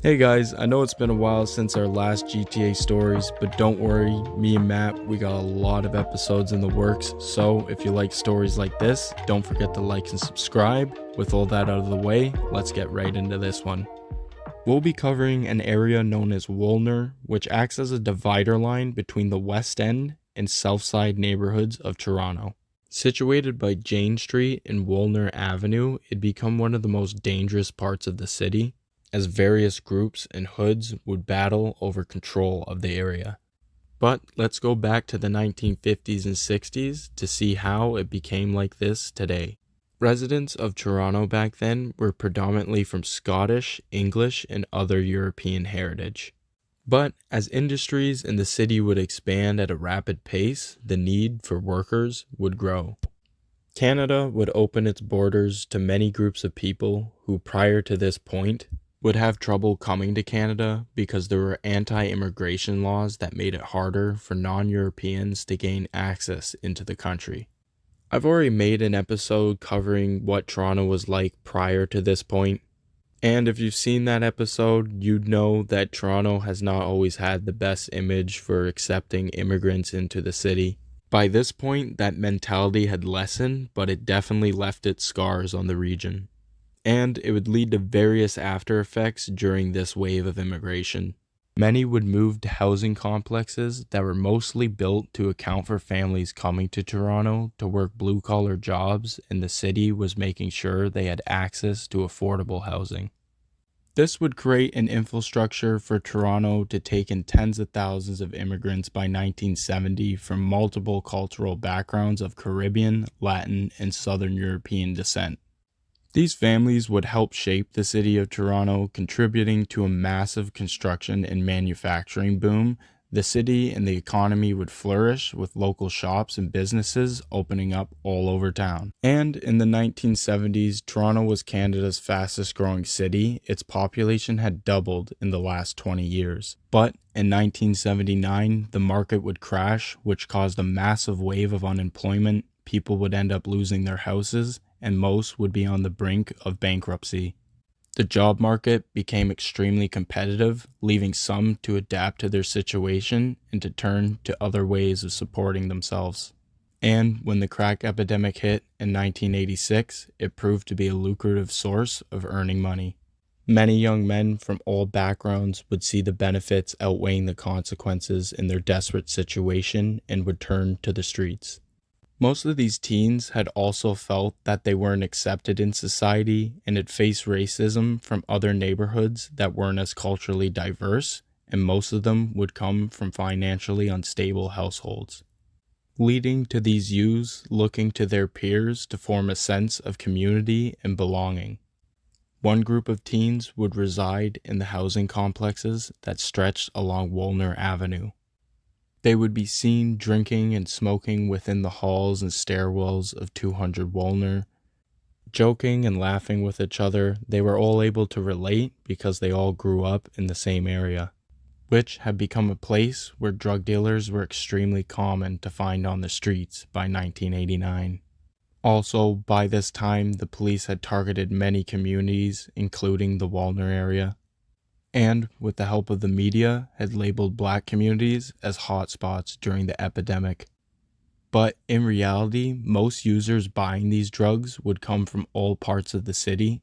Hey guys, I know it's been a while since our last GTA stories, but don't worry, me and Matt, we got a lot of episodes in the works, so if you like stories like this, don't forget to like and subscribe. With all that out of the way, let's get right into this one. We'll be covering an area known as Woolner, which acts as a divider line between the West End and South Side neighborhoods of Toronto. Situated by Jane Street and Woolner Avenue, it became one of the most dangerous parts of the city, as various groups and hoods would battle over control of the area. But let's go back to the 1950s and 60s to see how it became like this today. Residents of Toronto back then were predominantly from Scottish, English, and other European heritage. But as industries in the city would expand at a rapid pace, the need for workers would grow. Canada would open its borders to many groups of people who, prior to this point, would have trouble coming to Canada because there were anti-immigration laws that made it harder for non-Europeans to gain access into the country. I've already made an episode covering what Toronto was like prior to this point, and if you've seen that episode, you'd know that Toronto has not always had the best image for accepting immigrants into the city. By this point, that mentality had lessened, but it definitely left its scars on the region. And it would lead to various after effects during this wave of immigration. Many would move to housing complexes that were mostly built to account for families coming to Toronto to work blue-collar jobs, and the city was making sure they had access to affordable housing. This would create an infrastructure for Toronto to take in tens of thousands of immigrants by 1970 from multiple cultural backgrounds of Caribbean, Latin, and Southern European descent. These families would help shape the city of Toronto, contributing to a massive construction and manufacturing boom. The city and the economy would flourish, with local shops and businesses opening up all over town. And in the 1970s, Toronto was Canada's fastest growing city. Its population had doubled in the last 20 years. But in 1979, the market would crash, which caused a massive wave of unemployment. People would end up losing their houses, and most would be on the brink of bankruptcy. The job market became extremely competitive, leaving some to adapt to their situation and to turn to other ways of supporting themselves. And when the crack epidemic hit in 1986, it proved to be a lucrative source of earning money. Many young men from all backgrounds would see the benefits outweighing the consequences in their desperate situation and would turn to the streets. Most of these teens had also felt that they weren't accepted in society and had faced racism from other neighborhoods that weren't as culturally diverse, and most of them would come from financially unstable households, leading to these youths looking to their peers to form a sense of community and belonging. One group of teens would reside in the housing complexes that stretched along Woolner Avenue. They would be seen drinking and smoking within the halls and stairwells of 200 Woolner. Joking and laughing with each other, they were all able to relate because they all grew up in the same area, which had become a place where drug dealers were extremely common to find on the streets by 1989. Also, by this time, the police had targeted many communities, including the Woolner area, and, with the help of the media, had labeled black communities as hotspots during the epidemic. But in reality, most users buying these drugs would come from all parts of the city.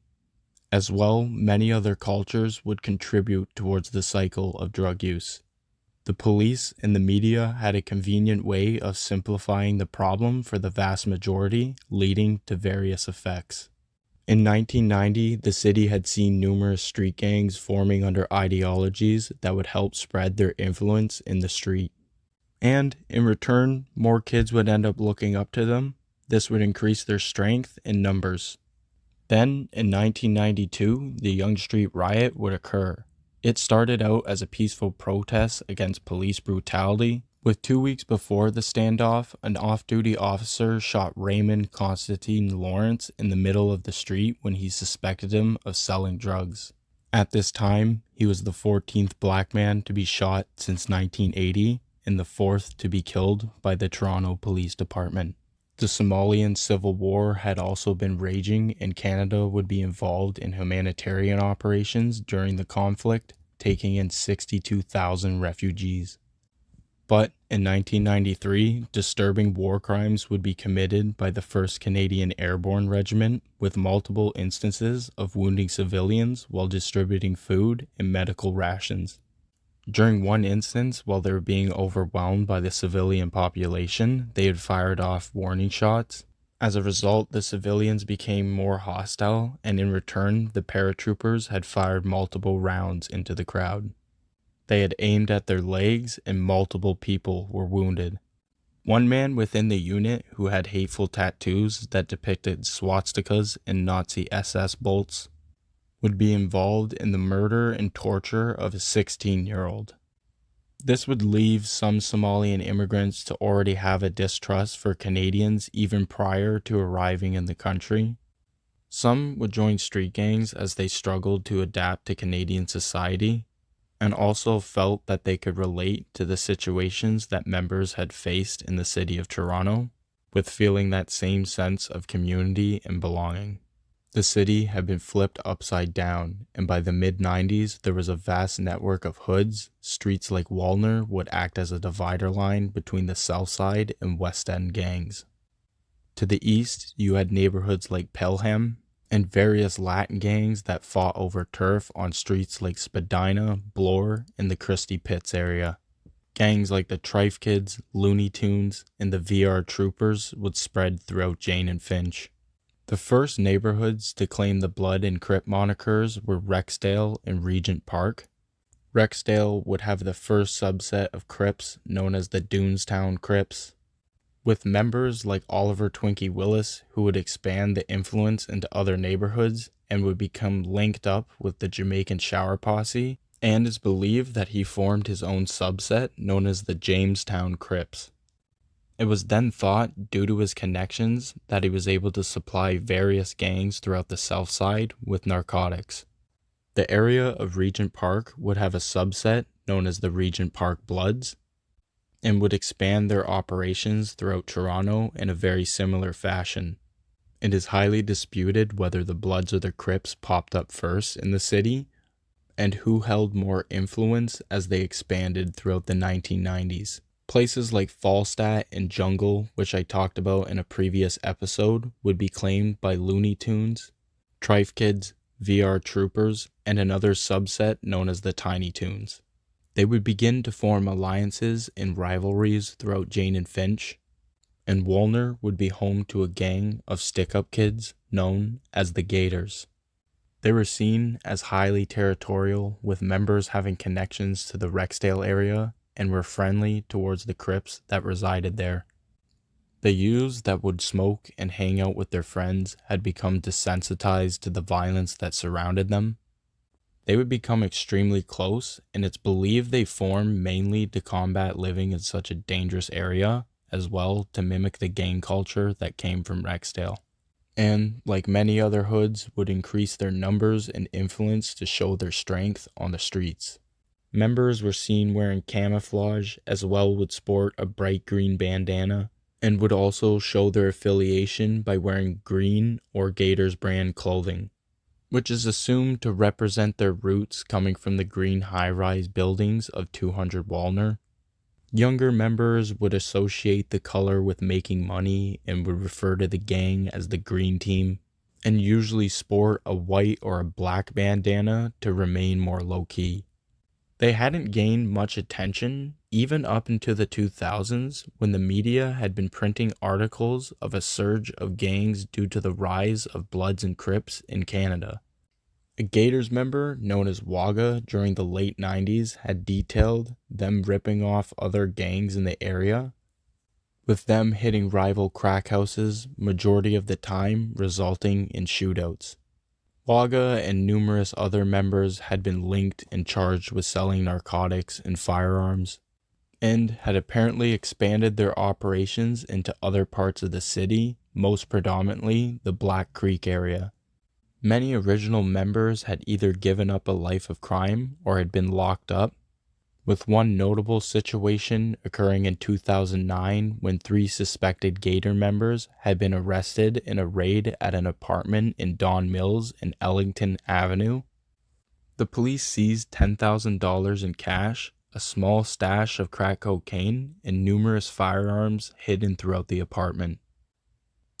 As well, many other cultures would contribute towards the cycle of drug use. The police and the media had a convenient way of simplifying the problem for the vast majority, leading to various effects. In 1990, the city had seen numerous street gangs forming under ideologies that would help spread their influence in the street. And, in return, more kids would end up looking up to them. This would increase their strength in numbers. Then, in 1992, the Yonge Street Riot would occur. It started out as a peaceful protest against police brutality. With 2 weeks before the standoff, an off-duty officer shot Raymond Constantine Lawrence in the middle of the street when he suspected him of selling drugs. At this time, he was the 14th black man to be shot since 1980 and the 4th to be killed by the Toronto Police Department. The Somalian Civil War had also been raging, and Canada would be involved in humanitarian operations during the conflict, taking in 62,000 refugees. But in 1993, disturbing war crimes would be committed by the 1st Canadian Airborne Regiment, with multiple instances of wounding civilians while distributing food and medical rations. During one instance, while they were being overwhelmed by the civilian population, they had fired off warning shots. As a result, the civilians became more hostile, and in return, the paratroopers had fired multiple rounds into the crowd. They had aimed at their legs, and multiple people were wounded. One man within the unit, who had hateful tattoos that depicted swastikas and Nazi SS bolts, would be involved in the murder and torture of a 16-year-old. This would leave some Somalian immigrants to already have a distrust for Canadians even prior to arriving in the country. Some would join street gangs as they struggled to adapt to Canadian society, and also felt that they could relate to the situations that members had faced in the city of Toronto, with feeling that same sense of community and belonging. The city had been flipped upside down, and by the mid-90s, there was a vast network of hoods. Streets like Woolner would act as a divider line between the South Side and West End gangs. To the east, you had neighborhoods like Pelham, and various Latin gangs that fought over turf on streets like Spadina, Bloor, and the Christie Pits area. Gangs like the Trife Kids, Looney Tunes, and the VR Troopers would spread throughout Jane and Finch. The first neighborhoods to claim the Blood and Crip monikers were Rexdale and Regent Park. Rexdale would have the first subset of Crips, known as the Doonstown Crips, with members like Oliver Twinkie Willis, who would expand the influence into other neighborhoods and would become linked up with the Jamaican Shower Posse, and is believed that he formed his own subset known as the Jamestown Crips. It was then thought, due to his connections, that he was able to supply various gangs throughout the South Side with narcotics. The area of Regent Park would have a subset known as the Regent Park Bloods, and would expand their operations throughout Toronto in a very similar fashion. It is highly disputed whether the Bloods or the Crips popped up first in the city, and who held more influence as they expanded throughout the 1990s. Places like Falstaff and Jungle, which I talked about in a previous episode, would be claimed by Looney Tunes, Trife Kids, VR Troopers, and another subset known as the Tiny Toons. They would begin to form alliances and rivalries throughout Jane and Finch, and Woolner would be home to a gang of stick-up kids known as the Gators. They were seen as highly territorial, with members having connections to the Rexdale area and were friendly towards the Crips that resided there. The youths that would smoke and hang out with their friends had become desensitized to the violence that surrounded them. They would become extremely close, and it's believed they formed mainly to combat living in such a dangerous area, as well to mimic the gang culture that came from Rexdale. And, like many other hoods, would increase their numbers and influence to show their strength on the streets. Members were seen wearing camouflage, as well would sport a bright green bandana, and would also show their affiliation by wearing green or Gators brand clothing, which is assumed to represent their roots coming from the green high-rise buildings of 200 Woolner. Younger members would associate the color with making money and would refer to the gang as the Green Team, and usually sport a white or a black bandana to remain more low-key. They hadn't gained much attention even up into the 2000s, when the media had been printing articles of a surge of gangs due to the rise of Bloods and Crips in Canada. A Gators member known as Wagga during the late 90s had detailed them ripping off other gangs in the area, with them hitting rival crack houses majority of the time, resulting in shootouts. Wagga and numerous other members had been linked and charged with selling narcotics and firearms, and had apparently expanded their operations into other parts of the city, most predominantly the Black Creek area. Many original members had either given up a life of crime or had been locked up, with one notable situation occurring in 2009 when 3 suspected Gator members had been arrested in a raid at an apartment in Don Mills and Ellington Avenue. The police seized $10,000 in cash, a small stash of crack cocaine, and numerous firearms hidden throughout the apartment.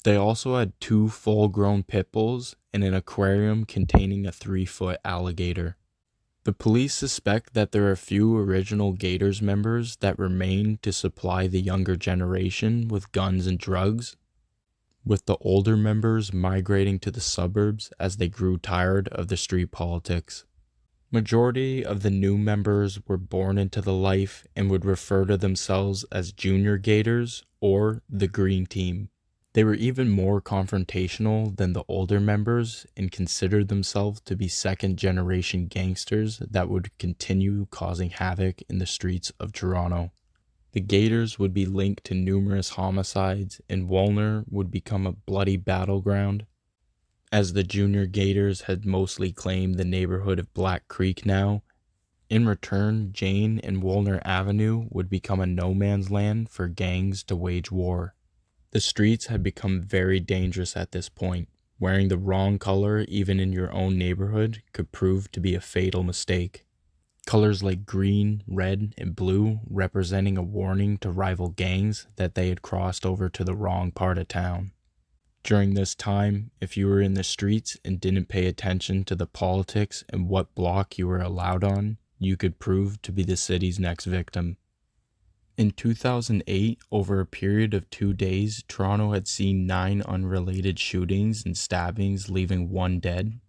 They also had 2 full-grown pit bulls and an aquarium containing a 3-foot alligator. The police suspect that there are a few original Gators members that remain to supply the younger generation with guns and drugs, with the older members migrating to the suburbs as they grew tired of the street politics. Majority of the new members were born into the life and would refer to themselves as Junior Gators or the Green Team. They were even more confrontational than the older members and considered themselves to be second-generation gangsters that would continue causing havoc in the streets of Toronto. The Gators would be linked to numerous homicides, and Woolner would become a bloody battleground, as the Junior Gators had mostly claimed the neighborhood of Black Creek now. In return, Jane and Woolner Avenue would become a no-man's land for gangs to wage war. The streets had become very dangerous at this point. Wearing the wrong color even in your own neighborhood could prove to be a fatal mistake. Colors like green, red, and blue representing a warning to rival gangs that they had crossed over to the wrong part of town. During this time, if you were in the streets and didn't pay attention to the politics and what block you were allowed on, you could prove to be the city's next victim. In 2008, over a period of 2 days, Toronto had seen 9 unrelated shootings and stabbings, leaving 1 dead.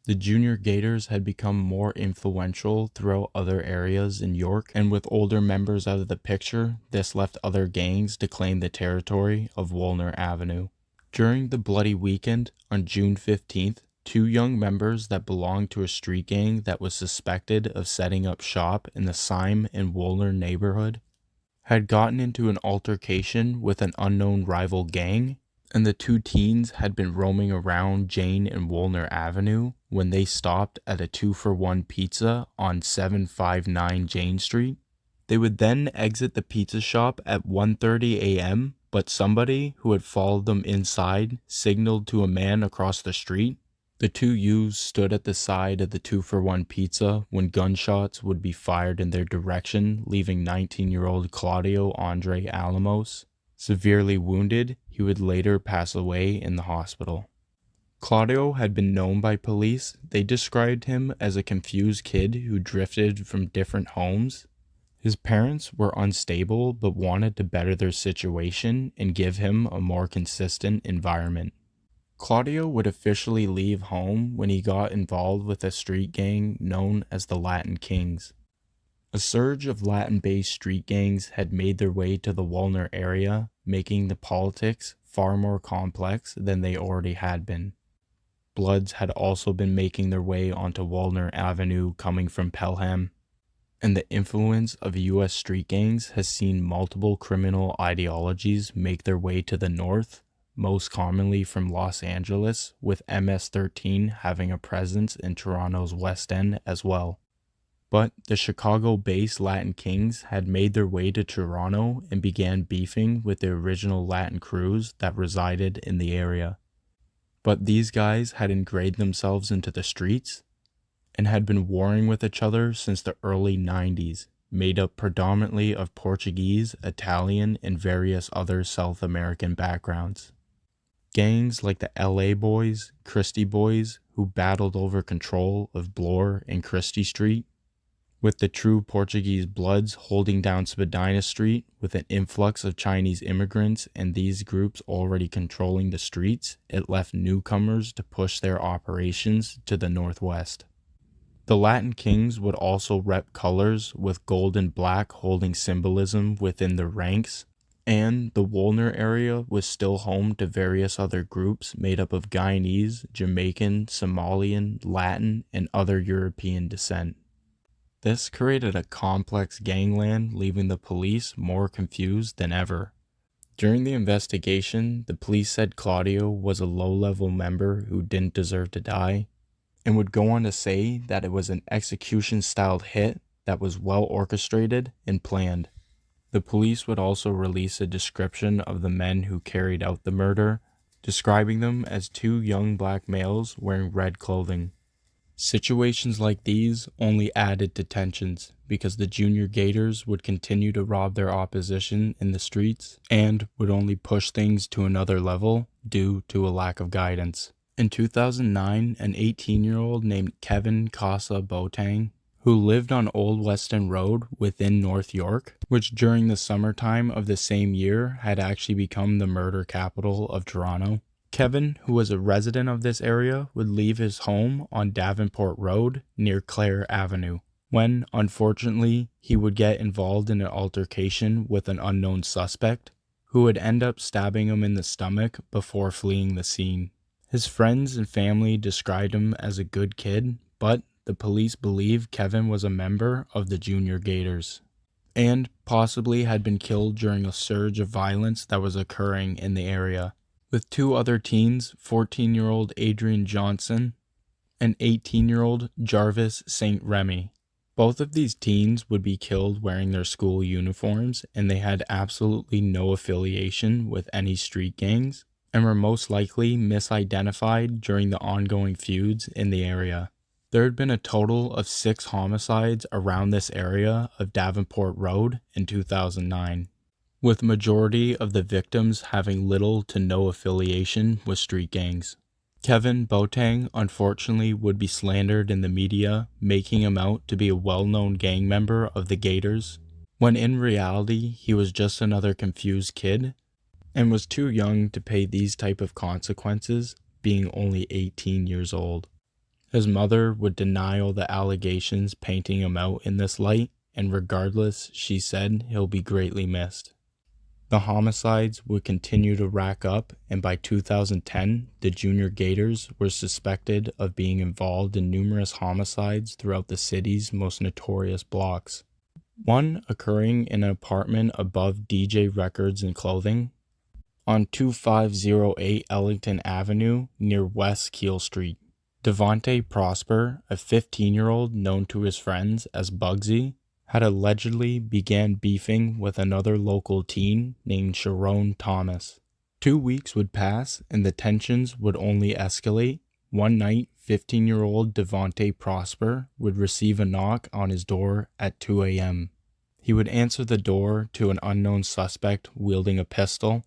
The Junior Gators had become more influential throughout other areas in York, and with older members out of the picture, this left other gangs to claim the territory of Woolner Avenue. During the bloody weekend, on June 15th, 2 young members that belonged to a street gang that was suspected of setting up shop in the Syme and Woolner neighborhood had gotten into an altercation with an unknown rival gang, and the 2 teens had been roaming around Jane and Woolner Avenue when they stopped at a 2-for-1 pizza on 759 Jane Street. They would then exit the pizza shop at 1:30 a.m., but somebody who had followed them inside signaled to a man across the street. The 2 youths stood at the side of the 2-for-1 pizza when gunshots would be fired in their direction, leaving 19-year-old Claudio Andre Alamos severely wounded. He would later pass away in the hospital. Claudio had been known by police. They described him as a confused kid who drifted from different homes. His parents were unstable but wanted to better their situation and give him a more consistent environment. Claudio would officially leave home when he got involved with a street gang known as the Latin Kings. A surge of Latin-based street gangs had made their way to the Woolner area, making the politics far more complex than they already had been. Bloods had also been making their way onto Woolner Avenue coming from Pelham, and the influence of U.S. street gangs has seen multiple criminal ideologies make their way to the north, most commonly from Los Angeles, with MS-13 having a presence in Toronto's West End as well. But the Chicago-based Latin Kings had made their way to Toronto and began beefing with the original Latin crews that resided in the area. But these guys had ingrained themselves into the streets and had been warring with each other since the early 90s, made up predominantly of Portuguese, Italian, and various other South American backgrounds. Gangs like the LA Boys, Christie Boys, who battled over control of Bloor and Christie Street, with the true Portuguese Bloods holding down Spadina Street with an influx of Chinese immigrants and these groups already controlling the streets. It left newcomers to push their operations to the northwest. The Latin Kings would also rep colors with gold and black holding symbolism within their ranks, and the Woolner area was still home to various other groups made up of Guyanese, Jamaican, Somalian, Latin, and other European descent. This created a complex gangland, leaving the police more confused than ever. During the investigation, the police said Claudio was a low-level member who didn't deserve to die, and would go on to say that it was an execution-styled hit that was well orchestrated and planned. The police would also release a description of the men who carried out the murder, describing them as two young black males wearing red clothing. Situations like these only added to tensions because the junior Gators would continue to rob their opposition in the streets and would only push things to another level due to a lack of guidance. In 2009, an 18-year-old named Kevin Casa Boateng, who lived on Old Weston Road within North York, which during the summertime of the same year had actually become the murder capital of Toronto. Kevin, who was a resident of this area, would leave his home on Davenport Road near Clare Avenue, when, unfortunately, he would get involved in an altercation with an unknown suspect, who would end up stabbing him in the stomach before fleeing the scene. His friends and family described him as a good kid, but the police believe Kevin was a member of the Junior Gators, and possibly had been killed during a surge of violence that was occurring in the area, with two other teens, 14-year-old Adrian Johnson and 18-year-old Jarvis St. Remy. Both of these teens would be killed wearing their school uniforms, and they had absolutely no affiliation with any street gangs, and were most likely misidentified during the ongoing feuds in the area. There had been a total of 6 homicides around this area of Davenport Road in 2009. With majority of the victims having little to no affiliation with street gangs. Kevin Boateng unfortunately would be slandered in the media, making him out to be a well-known gang member of the Gators, when in reality he was just another confused kid, and was too young to pay these type of consequences, being only 18 years old. His mother would deny all the allegations, painting him out in this light, and regardless, she said he'll be greatly missed. The homicides would continue to rack up, and by 2010, the Junior Gators were suspected of being involved in numerous homicides throughout the city's most notorious blocks. One occurring in an apartment above DJ Records and Clothing on 2508 Ellington Avenue near West Keel Street. Devontae Prosper, a 15-year-old known to his friends as Bugsy, had allegedly began beefing with another local teen named Sharon Thomas. 2 weeks would pass and the tensions would only escalate. One night, 15-year-old Devontae Prosper would receive a knock on his door at 2 a.m. He would answer the door to an unknown suspect wielding a pistol.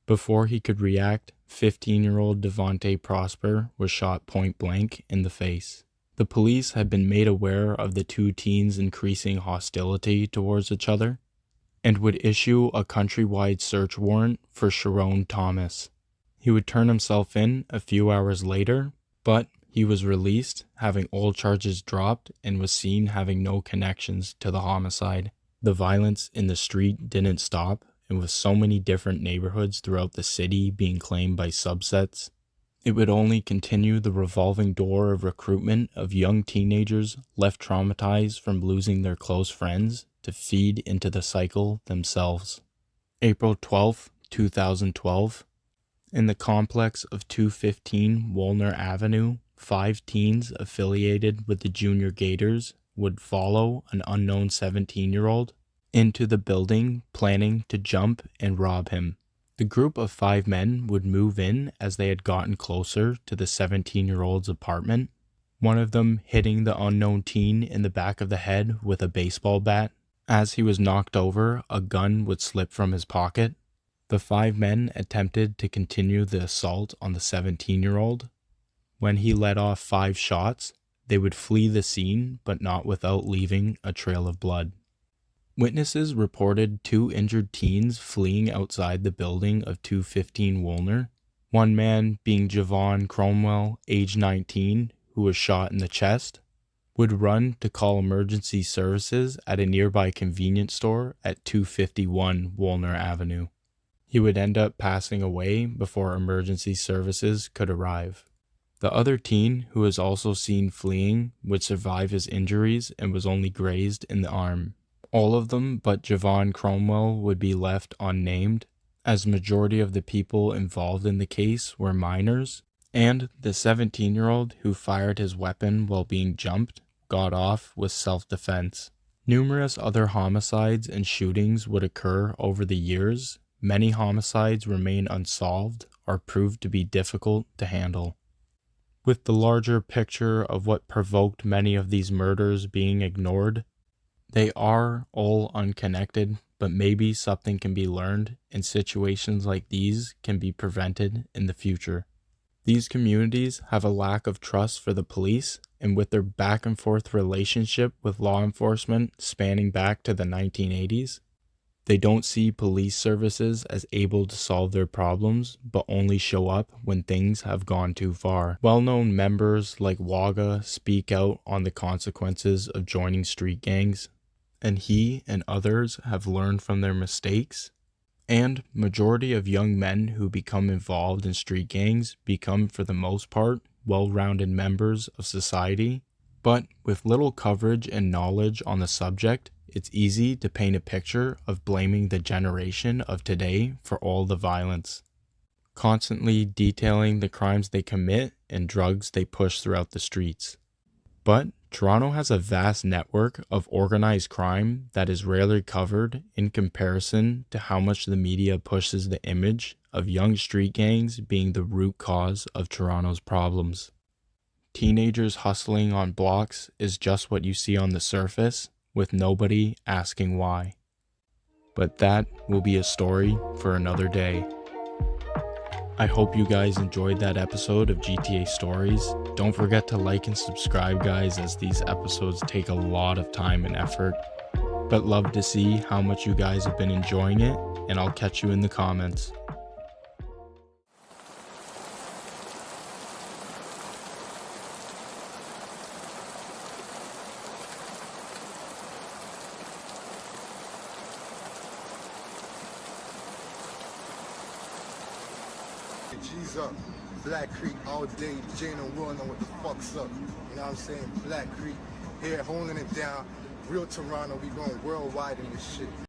Before he could react, 15-year-old Devontae Prosper was shot point blank in the face. The police had been made aware of the two teens' increasing hostility towards each other, and would issue a countrywide search warrant for Sharon Thomas. He would turn himself in a few hours later, but he was released, having all charges dropped, and was seen having no connections to the homicide. The violence in the street didn't stop, and with so many different neighborhoods throughout the city being claimed by subsets, it would only continue the revolving door of recruitment of young teenagers left traumatized from losing their close friends to feed into the cycle themselves. April 12, 2012. In the complex of 215 Woolner Avenue, 5 teens affiliated with the Junior Gators would follow an unknown 17-year-old into the building, planning to jump and rob him. The group of 5 men would move in as they had gotten closer to the 17-year-old's apartment, one of them hitting the unknown teen in the back of the head with a baseball bat. As he was knocked over, a gun would slip from his pocket. The 5 men attempted to continue the assault on the 17-year-old. When he let off 5 shots, they would flee the scene, but not without leaving a trail of blood. Witnesses reported 2 injured teens fleeing outside the building of 215 Woolner, one man being Javon Cromwell, age 19, who was shot in the chest, would run to call emergency services at a nearby convenience store at 251 Woolner Avenue. He would end up passing away before emergency services could arrive. The other teen, who was also seen fleeing, would survive his injuries and was only grazed in the arm. All of them but Javon Cromwell would be left unnamed, as majority of the people involved in the case were minors, and the 17-year-old who fired his weapon while being jumped got off with self-defense. Numerous other homicides and shootings would occur over the years. Many homicides remain unsolved or prove to be difficult to handle. With the larger picture of what provoked many of these murders being ignored, they are all unconnected, but maybe something can be learned and situations like these can be prevented in the future. These communities have a lack of trust for the police, and with their back and forth relationship with law enforcement spanning back to the 1980s, they don't see police services as able to solve their problems, but only show up when things have gone too far. Well-known members like Waga speak out on the consequences of joining street gangs, and he and others have learned from their mistakes. And majority of young men who become involved in street gangs become, for the most part, well-rounded members of society. But with little coverage and knowledge on the subject, it's easy to paint a picture of blaming the generation of today for all the violence, constantly detailing the crimes they commit and drugs they push throughout the streets. But Toronto has a vast network of organized crime that is rarely covered in comparison to how much the media pushes the image of young street gangs being the root cause of Toronto's problems. Teenagers hustling on blocks is just what you see on the surface, with nobody asking why. But that will be a story for another day. I hope you guys enjoyed that episode of GTA Stories. Don't forget to like and subscribe, guys, as these episodes take a lot of time and effort. But love to see how much you guys have been enjoying it, and I'll catch you in the comments. G's up, Black Creek all day, Jane and Will know what the fuck's up. You know what I'm saying? Black Creek, here holding it down. Real Toronto, we going worldwide in this shit.